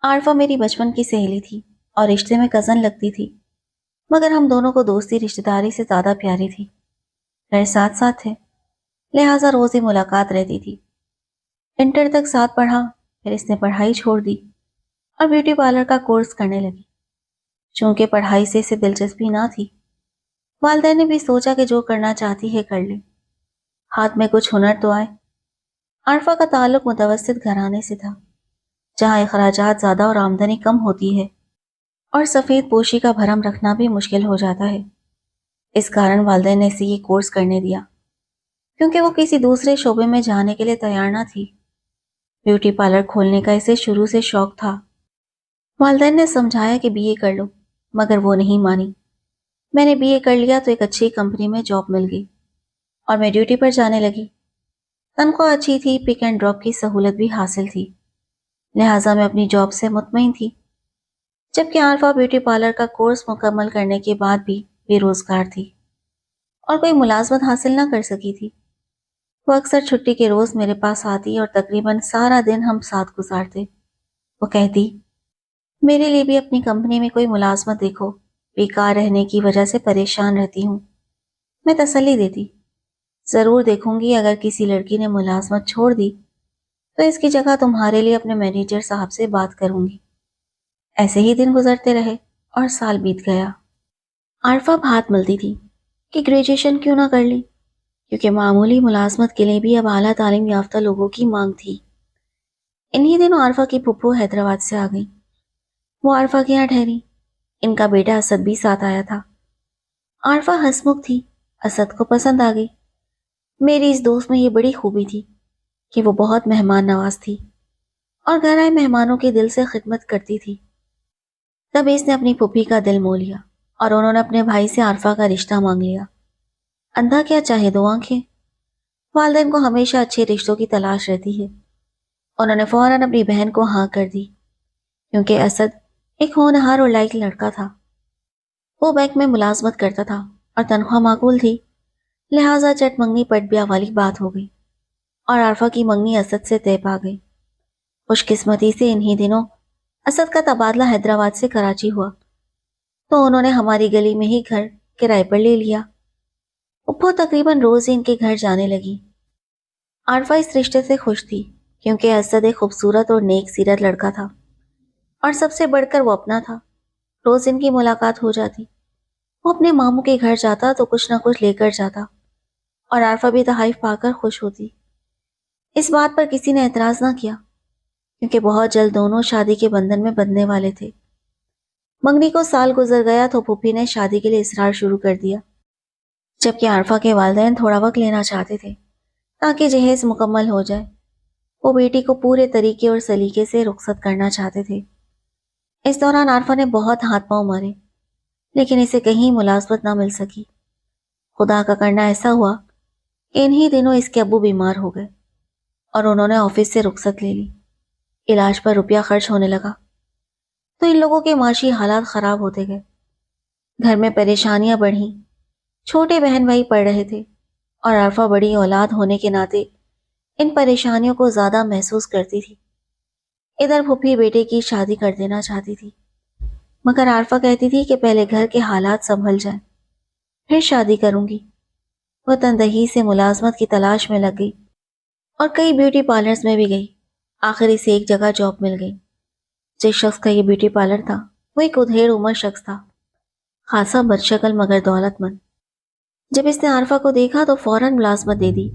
عارفہ میری بچپن کی سہیلی تھی اور رشتے میں کزن لگتی تھی، مگر ہم دونوں کو دوستی رشتہ داری سے زیادہ پیاری تھی۔ گھر ساتھ ساتھ تھے، لہٰذا روز ہی ملاقات رہتی تھی۔ انٹر تک ساتھ پڑھا، پھر اس نے پڑھائی چھوڑ دی اور بیوٹی پارلر کا کورس کرنے لگی۔ چونکہ پڑھائی سے اسے دلچسپی نہ تھی، والدین نے بھی سوچا کہ جو کرنا چاہتی ہے کر لے، ہاتھ میں کچھ ہنر تو آئے۔ عارفہ کا تعلق متوسط گھرانے سے تھا، جہاں اخراجات زیادہ اور آمدنی کم ہوتی ہے، اور سفید پوشی کا بھرم رکھنا بھی مشکل ہو جاتا ہے۔ اس کارن والدین نے اسے یہ کورس کرنے دیا، کیونکہ وہ کسی دوسرے شعبے میں جانے کے لیے تیار نہ تھی۔ بیوٹی پارلر کھولنے کا اسے شروع سے شوق تھا۔ والدین نے سمجھایا کہ بی اے کر لو، مگر وہ نہیں مانی۔ میں نے بی اے کر لیا تو ایک اچھی کمپنی میں جاب مل گئی اور میں ڈیوٹی پر جانے لگی۔ تنخواہ اچھی تھی، پک اینڈ ڈراپ کی سہولت بھی حاصل تھی، لہٰذا میں اپنی جاب سے مطمئن تھی۔ جبکہ عارفہ بیوٹی پارلر کا کورس مکمل کرنے کے بعد بھی بے روزگار تھی اور کوئی ملازمت حاصل نہ کر سکی تھی۔ وہ اکثر چھٹی کے روز میرے پاس آتی اور تقریباً سارا دن ہم ساتھ گزارتے۔ وہ کہتی، میرے لیے بھی اپنی کمپنی میں کوئی ملازمت دیکھو، بیکار رہنے کی وجہ سے پریشان رہتی ہوں۔ میں تسلی دیتی، ضرور دیکھوں گی، اگر کسی لڑکی نے ملازمت چھوڑ دی تو اس کی جگہ تمہارے لیے اپنے مینیجر صاحب سے بات کروں گی۔ ایسے ہی دن گزرتے رہے اور سال بیت گیا۔ عارفہ ہاتھ ملتی تھی کہ گریجویشن کیوں نہ کر لی، کیونکہ معمولی ملازمت کے لیے بھی اب اعلیٰ تعلیم یافتہ لوگوں کی مانگ تھی۔ انہی دنوں عارفہ کی پھپھو حیدرآباد سے آ گئی۔ وہ عارفہ کے یہاں ٹھہری۔ ان کا بیٹا اسد بھی ساتھ آیا تھا۔ عارفہ ہنسمکھ تھی، اسد کو پسند آ گئی۔ میری اس دوست میں یہ بڑی خوبی تھی کہ وہ بہت مہمان نواز تھی اور گھر آئے مہمانوں کے دل سے خدمت کرتی تھی۔ تب اس نے اپنی پھوپھی کا دل مو لیا اور انہوں نے اپنے بھائی سے عارفہ کا رشتہ مانگ لیا۔ اندھا کیا چاہے دو آنکھیں، والدین کو ہمیشہ اچھے رشتوں کی تلاش رہتی ہے۔ انہوں نے فوراً اپنی بہن کو ہاں کر دی، کیونکہ اسد ایک ہونہار اور لائق لڑکا تھا۔ وہ بینک میں ملازمت کرتا تھا اور تنخواہ معقول تھی، لہٰذا چٹ منگنی پٹ بیاہ والی بات ہو گئی اور عارفہ کی منگنی اسد سے طے پا گئی۔ خوش قسمتی سے انہی دنوں اسد کا تبادلہ حیدرآباد سے کراچی ہوا، تو انہوں نے ہماری گلی میں ہی گھر کرائے پر لے لیا۔ پھپھو تقریباً روز ہی ان کے گھر جانے لگی۔ عارفہ اس رشتے سے خوش تھی، کیونکہ اسد ایک خوبصورت اور نیک سیرت لڑکا تھا، اور سب سے بڑھ کر وہ اپنا تھا۔ روز ان کی ملاقات ہو جاتی۔ وہ اپنے ماموں کے گھر جاتا تو کچھ نہ کچھ لے کر جاتا، اور عارفہ بھی تحائف پا کر خوش ہوتی۔ اس بات پر کسی نے اعتراض نہ کیا، کیونکہ بہت جلد دونوں شادی کے بندھن میں بندھنے والے تھے۔ منگنی کو سال گزر گیا تو پھوپھی نے شادی کے لیے اصرار شروع کر دیا، جبکہ عارفہ کے والدین تھوڑا وقت لینا چاہتے تھے تاکہ جہیز مکمل ہو جائے۔ وہ بیٹی کو پورے طریقے اور سلیقے سے رخصت کرنا چاہتے تھے۔ اس دوران عارفہ نے بہت ہاتھ پاؤں مارے، لیکن اسے کہیں ملازمت نہ مل سکی۔ خدا کا کرنا ایسا ہوا کہ انہی دنوں اس کے ابو بیمار ہو گئے اور انہوں نے آفس سے رخصت لے لی۔ علاج پر روپیہ خرچ ہونے لگا تو ان لوگوں کے معاشی حالات خراب ہوتے گئے۔ گھر میں پریشانیاں بڑھیں۔ چھوٹے بہن بھائی پڑھ رہے تھے اور عارفہ بڑی اولاد ہونے کے ناطے ان پریشانیوں کو زیادہ محسوس کرتی تھی۔ ادھر پھوپھی بیٹے کی شادی کر دینا چاہتی تھی، مگر عارفہ کہتی تھی کہ پہلے گھر کے حالات سنبھل جائیں، پھر شادی کروں گی۔ وہ تندہی سے ملازمت کی تلاش میں لگ گئی اور کئی بیوٹی پارلرز میں بھی گئی۔ آخر اسے ایک جگہ جاب مل گئی۔ جس شخص کا یہ بیوٹی پارلر تھا وہ ایک ادھیڑ عمر شخص تھا، خاصا بدشکل مگر دولت مند۔ جب اس نے عارفہ کو دیکھا تو فوراً ملازمت دے دی۔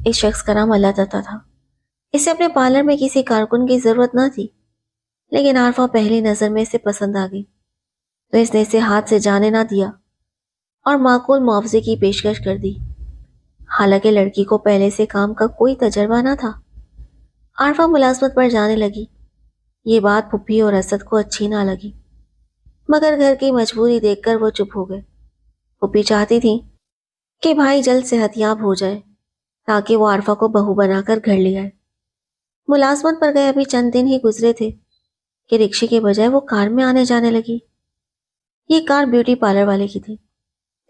اس شخص کا نام اللہ دتہ تھا۔ اسے اپنے پارلر میں کسی کارکن کی ضرورت نہ تھی، لیکن عارفہ پہلی نظر میں اسے پسند آ گئی تو اس نے اسے ہاتھ سے جانے نہ دیا اور معقول معاوضے کی پیشکش کر دی، حالانکہ لڑکی کو پہلے سے کام کا کوئی تجربہ نہ تھا۔ عارفہ ملازمت پر جانے لگی۔ یہ بات پھوپھی اور اسد کو اچھی نہ لگی، مگر گھر کی مجبوری دیکھ کر وہ چپ ہو گئے۔ پھوپھی چاہتی تھی کہ بھائی جلد صحت یاب ہو جائے تاکہ وہ عارفہ کو بہو بنا کر گھر لے آئے۔ ملازمت پر گئے ابھی چند دن ہی گزرے تھے کہ رکشے کے بجائے وہ کار میں آنے جانے لگی۔ یہ کار بیوٹی پارلر والے کی تھی۔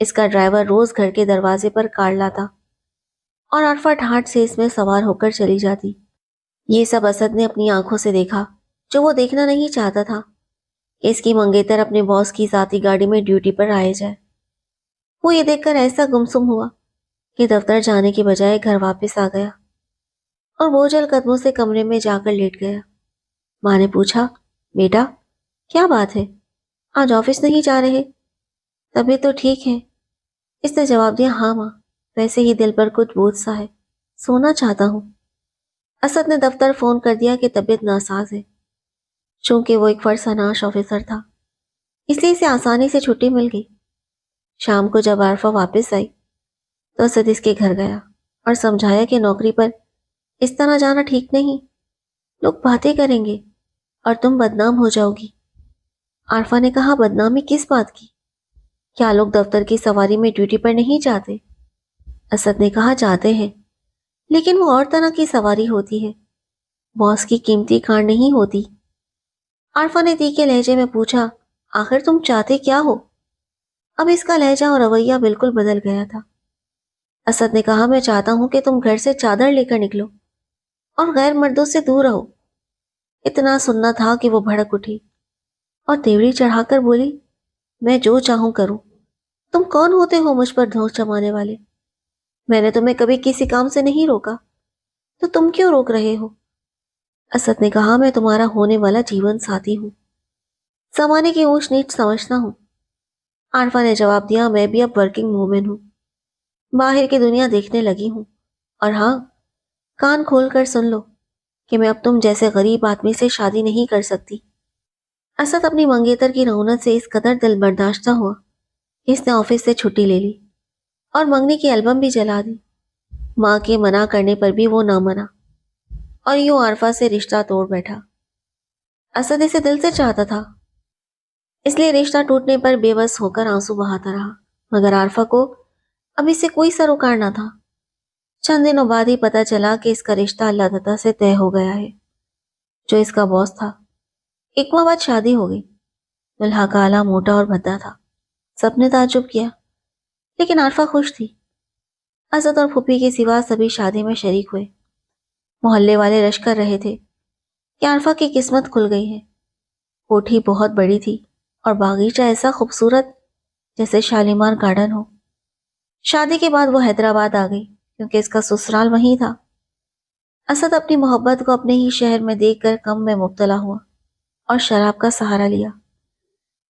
اس کا ڈرائیور روز گھر کے دروازے پر کار لاتا اور عارفہ ٹھاٹھ سے اس میں سوار ہو کر چلی جاتی۔ یہ سب اسد نے اپنی آنکھوں سے دیکھا جو وہ دیکھنا نہیں چاہتا تھا کہ اس کی منگیتر اپنے باس کی ذاتی گاڑی میں ڈیوٹی پر آئے جائے۔ وہ یہ دیکھ کر ایسا گمسم ہوا کہ دفتر جانے کی بجائے گھر واپس آ گیا اور بوجھل قدموں سے کمرے میں جا کر لیٹ گیا۔ ماں نے پوچھا، بیٹا کیا بات ہے، آج آفس نہیں جا رہے؟ طبیعت تو ٹھیک ہے؟ اس نے جواب دیا، ہاں ماں، ویسے ہی دل پر کچھ بوجھ سا ہے، سونا چاہتا ہوں۔ اسد نے دفتر فون کر دیا کہ طبیعت ناساز ہے۔ چونکہ وہ ایک فرساناش آفیسر تھا اس لیے اسے آسانی سے چھٹی مل گئی۔ شام کو جب عارفہ واپس آئی تو اسد اس کے گھر گیا اور سمجھایا کہ نوکری پر اس طرح جانا ٹھیک نہیں، لوگ باتیں کریں گے اور تم بدنام ہو جاؤ گی۔ عارفہ نے کہا، بدنامی کس بات کی؟ کیا لوگ دفتر کی سواری میں ڈیوٹی پر نہیں جاتے؟ اسد نے کہا، جاتے ہیں، لیکن وہ اور طرح کی سواری ہوتی ہے، باس کی قیمتی کار نہیں ہوتی۔ عارفہ نے تیکھے لہجے میں پوچھا، آخر تم چاہتے کیا ہو؟ اب اس کا لہجہ اور رویہ بالکل بدل گیا تھا۔ اسد نے کہا، میں چاہتا ہوں کہ تم گھر سے چادر لے کر نکلو اور غیر مردوں سے دور رہو۔ اتنا سننا تھا کہ وہ بھڑک اٹھی اور تیوری چڑھا کر بولی، میں جو چاہوں کروں، تم کون ہوتے ہو مجھ پر دھونس جمانے والے؟ میں نے تمہیں کبھی کسی کام سے نہیں روکا، تو تم کیوں روک رہے ہو؟ اسد نے کہا، میں تمہارا ہونے والا جیون ساتھی ہوں، زمانے کی اونچ نیچ سمجھتا ہوں۔ عارفہ نے جواب دیا، میں بھی اب ورکنگ وومن ہوں، باہر کی دنیا دیکھنے لگی ہوں، اور ہاں، کان کھول کر سن لو کہ میں اب تم جیسے غریب آدمی سے شادی نہیں کر سکتی۔ اسد اپنی منگیتر کی رعونت سے اس قدر دل برداشتہ ہوا کہ اس نے آفس سے چھٹی لے لی اور منگنی کی البم بھی جلا دی۔ ماں کے منع کرنے پر بھی وہ نہ منا اور یوں عارفہ سے رشتہ توڑ بیٹھا۔ اسد اسے دل سے چاہتا تھا، اس لیے رشتہ ٹوٹنے پر بے بس ہو کر آنسو بہاتا رہا، مگر عارفہ کو اب اس سے کوئی سروکار نہ تھا۔ چند دنوں بعد ہی پتہ چلا کہ اس کا رشتہ اللہ تعالیٰ سے طے ہو گیا ہے۔ جو اس کا باس تھا، ایک ماہ بعد شادی ہو گئی۔ دلہا کالا، موٹا اور بھدا تھا، سب نے تعجب کیا، لیکن عارفہ خوش تھی۔ اسد اور پھوپھی کے سوا سبھی شادی میں شریک ہوئے۔ محلے والے رش کر رہے تھے کہ عارفہ کی قسمت کھل گئی ہے۔ کوٹھی بہت بڑی تھی اور باغیچہ ایسا خوبصورت جیسے شالیمار گارڈن ہو۔ شادی کے بعد وہ حیدرآباد آ گئی کیونکہ اس کا سسرال وہیں تھا۔ اسد اپنی محبت کو اپنے ہی شہر میں دیکھ کر غم میں مبتلا ہوا اور شراب کا سہارا لیا،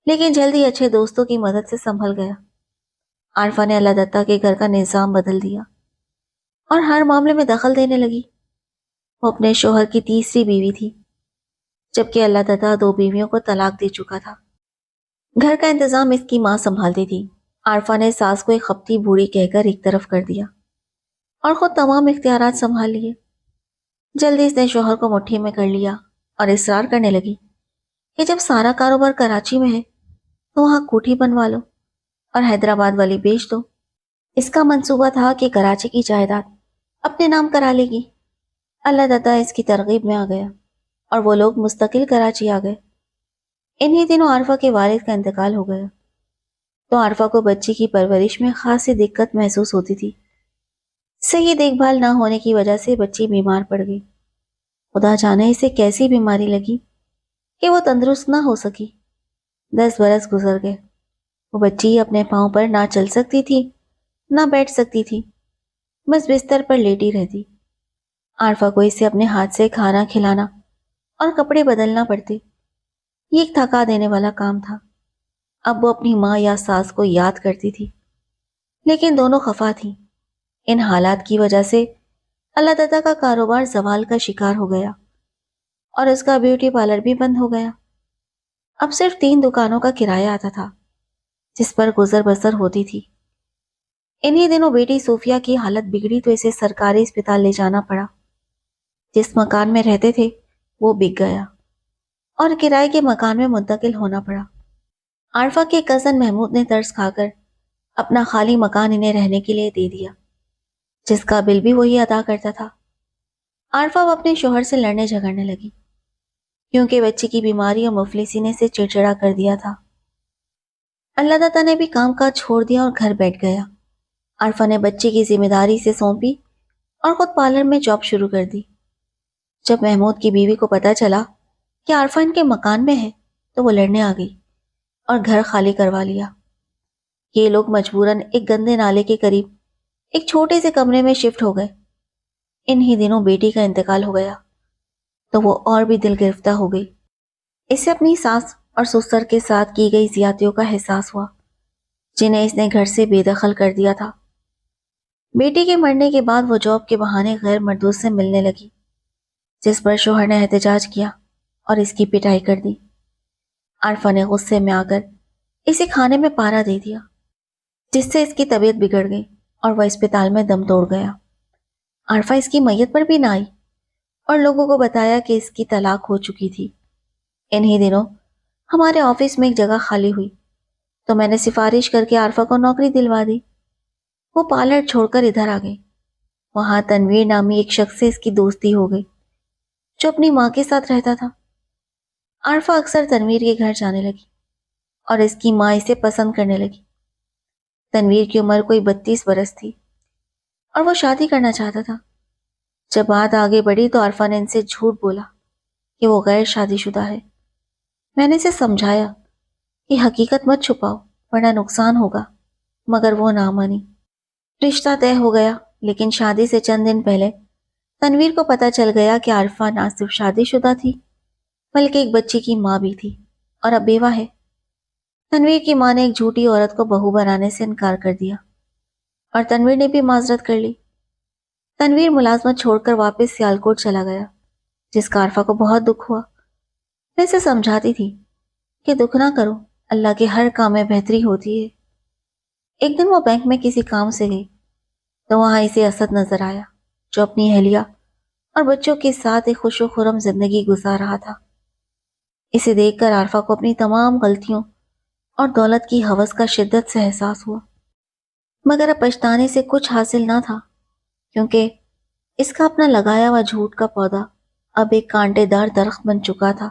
لیکن جلد ہی اچھے دوستوں کی مدد سے سنبھل گیا۔ عارفہ نے اللہ دتہ کے گھر کا نظام بدل دیا اور ہر معاملے میں دخل دینے لگی۔ وہ اپنے شوہر کی تیسری بیوی تھی، جبکہ اللہ دتہ 2 بیویوں کو طلاق دے چکا تھا۔ گھر کا انتظام اس کی ماں سنبھالتی تھی۔ عارفہ نے ساس کو ایک خپتی بوڑھی کہہ کر ایک طرف کر دیا اور خود تمام اختیارات سنبھال لیے۔ جلدی اس نے شوہر کو مٹھی میں کر لیا اور اصرار کرنے لگی کہ جب سارا کاروبار کراچی میں ہے تو وہاں کوٹھی بنوا لو اور حیدرآباد والی بیچ دو۔ اس کا منصوبہ تھا کہ کراچی کی جائیداد اپنے نام کرا لے گی۔ اللہ دتہ اس کی ترغیب میں آ گیا اور وہ لوگ مستقل کراچی آ گئے۔ انہی دنوں عارفہ کے والد کا انتقال ہو گیا، تو عارفہ کو بچی کی پرورش میں خاصی دقت محسوس ہوتی تھی۔ صحیح دیکھ بھال نہ ہونے کی وجہ سے بچی بیمار پڑ گئی۔ خدا جانے اسے کیسی بیماری لگی کہ وہ تندرست نہ ہو سکی۔ 10 برس گزر گئے۔ وہ بچی اپنے پاؤں پر نہ چل سکتی تھی، نہ بیٹھ سکتی تھی، بس بستر پر لیٹی رہتی۔ عارفہ کو اسے اپنے ہاتھ سے کھانا کھلانا اور کپڑے بدلنا پڑتے۔ یہ ایک تھکا دینے والا کام تھا۔ اب وہ اپنی ماں یا ساس کو یاد کرتی تھی، لیکن دونوں خفا تھیں۔ ان حالات کی وجہ سے اللہ تعالیٰ کا کاروبار زوال کا شکار ہو گیا اور اس کا بیوٹی پارلر بھی بند ہو گیا۔ اب صرف 3 دکانوں کا کرایہ آتا تھا جس پر گزر بسر ہوتی تھی۔ انہی دنوں بیٹی صوفیہ کی حالت بگڑی تو اسے سرکاری اسپتال لے جانا پڑا۔ جس مکان میں رہتے تھے وہ بک گیا اور کرائے کے مکان میں منتقل ہونا پڑا۔ عارفہ کے کزن محمود نے ترس کھا کر اپنا خالی مکان انہیں رہنے کے لیے دے دیا، جس کا بل بھی وہی ادا کرتا تھا۔ عارفہ اب اپنے شوہر سے لڑنے جھگڑنے لگی کیونکہ بچی کی بیماری اور مفلسی نے اسے چڑچڑا کر دیا تھا۔ اللہ دتہ نے بھی کام کاج چھوڑ دیا اور گھر بیٹھ گیا۔ عارفہ نے بچی کی ذمہ داری سے سونپی اور خود پارلر میں جاب شروع کر دی۔ جب محمود کی بیوی کو پتہ چلا کہ عارفہ ان کے مکان میں ہے تو وہ لڑنے آ گئی اور گھر خالی کروا لیا۔ یہ لوگ مجبوراً ایک گندے نالے کے قریب ایک چھوٹے سے کمرے میں شفٹ ہو گئے۔ انہی دنوں بیٹی کا انتقال ہو گیا تو وہ اور بھی دل گرفتہ ہو گئی۔ اسے اپنی ساس اور سسر کے ساتھ کی گئی زیادتیوں کا احساس ہوا جنہیں اس نے گھر سے بے دخل کر دیا تھا۔ بیٹی کے مرنے کے بعد وہ جاب کے بہانے غیر مردوں سے ملنے لگی، جس پر شوہر نے احتجاج کیا اور اس کی پٹائی کر دی۔ عارفہ نے غصے میں آ کر اسے کھانے میں پارا دے دیا، جس سے اس کی طبیعت بگڑ گئی اور وہ اسپتال میں دم توڑ گیا۔ عارفہ اس کی میت پر بھی نہ آئی اور لوگوں کو بتایا کہ اس کی طلاق ہو چکی تھی۔ انہی دنوں ہمارے آفس میں ایک جگہ خالی ہوئی تو میں نے سفارش کر کے عارفہ کو نوکری دلوا دی۔ وہ پارلر چھوڑ کر ادھر آ گئی۔ وہاں تنویر نامی ایک شخص سے اس کی دوستی ہو گئی جو اپنی ماں کے ساتھ رہتا تھا۔ عارفہ اکثر تنویر کے گھر جانے لگی اور اس کی ماں اسے پسند کرنے لگی۔ تنویر کی عمر کوئی 32 برس تھی اور وہ شادی کرنا چاہتا تھا۔ جب بات آگے بڑھی تو عارفہ نے ان سے جھوٹ بولا کہ وہ غیر شادی شدہ ہے۔ میں نے اسے سمجھایا کہ حقیقت مت چھپاؤ ورنہ نقصان ہوگا، مگر وہ نہ مانی۔ رشتہ طے ہو گیا، لیکن شادی سے چند دن پہلے تنویر کو پتہ چل گیا کہ عارفہ نہ صرف شادی شدہ تھی بلکہ ایک بچی کی ماں بھی تھی اور اب بیوہ ہے۔ تنویر کی ماں نے ایک جھوٹی عورت کو بہو بنانے سے انکار کر دیا اور تنویر نے بھی معذرت کر لی۔ تنویر ملازمت چھوڑ کر واپس سیالکوٹ چلا گیا، جس کا عارفہ کو بہت دکھ ہوا۔ میں اسے سمجھاتی تھی کہ دکھ نہ کرو، اللہ کے ہر کام میں بہتری ہوتی ہے۔ ایک دن وہ بینک میں کسی کام سے گئی تو وہاں اسے اسد نظر آیا جو اپنی اہلیہ اور بچوں کے ساتھ ایک خوش و خرم زندگی گزار رہا تھا۔ اسے دیکھ کر عارفہ کو اپنی تمام غلطیوں اور دولت کی ہوس کا شدت سے احساس ہوا، مگر اب پچھتانے سے کچھ حاصل نہ تھا، کیونکہ اس کا اپنا لگایا ہوا جھوٹ کا پودا اب ایک کانٹے دار درخت بن چکا تھا۔